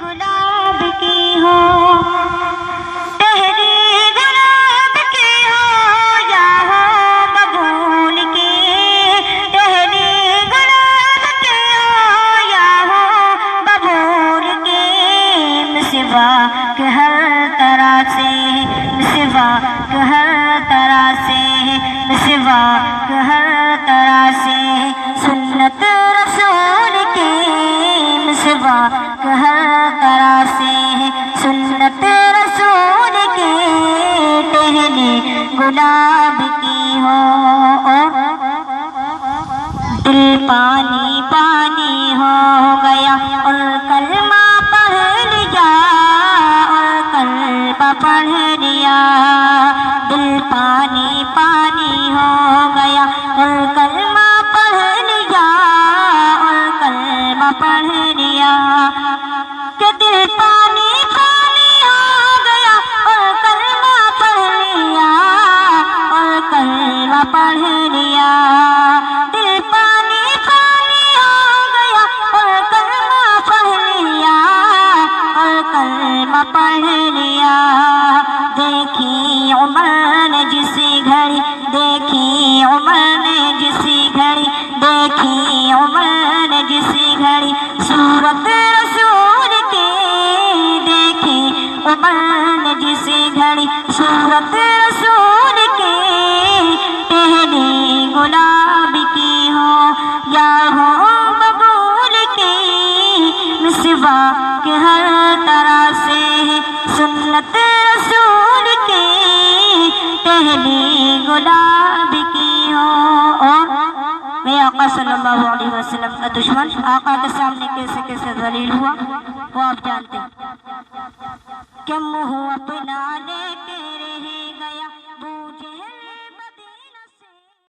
گلاب کی ہو، پہلی گلاب کی ہو یا ہو ببول کی، پہلی گلاب کی ہو یا ہو ببول کی، مسوا کے ہر طرح سے، مسوا کے ہر طرح سے، مسوا کے ہر طرح سے، سنت رسول کی، مسوا کے ہر طرح سے، سنت رسول کی، پہلی گلاب کی ہو، دل پانی پانی ہو گیا اور کلمہ پڑھ لیا، اور کلمہ پڑھ لیا، دل پانی پانی ہو گیا اور کلمہ پڑھ لیا، اور کلمہ پڑھ لیا، کہ دل پانی پانی ہو گیا اور کلمہ پڑھ لیا، اور کلمہ پڑھ لیا، دل پانی پانی ہو گیا اور کلمہ پڑھ لیا، اور کلمہ پڑھ لیا، دیکھی عمر نے جسی گھڑی، دیکھی عمر نے جسی گھڑی، دیکھی عمر نے جسی گھڑی صورت رسول کی، دیکھی عمر نے جسی گھڑی صورت رسول کی، پہلی گلاب کی ہو یا ہو ببول کی، مسوا کے ہر طرح سے، سنت رسول کی، پہلی گلاب کی ہو۔ میں آقا صلی اللہ علیہ وسلم کا دشمن آقا کے سامنے کیسے کیسے ذلیل ہوا وہ آپ جانتے ہیں، کہ منہ اپنا لے کے رہے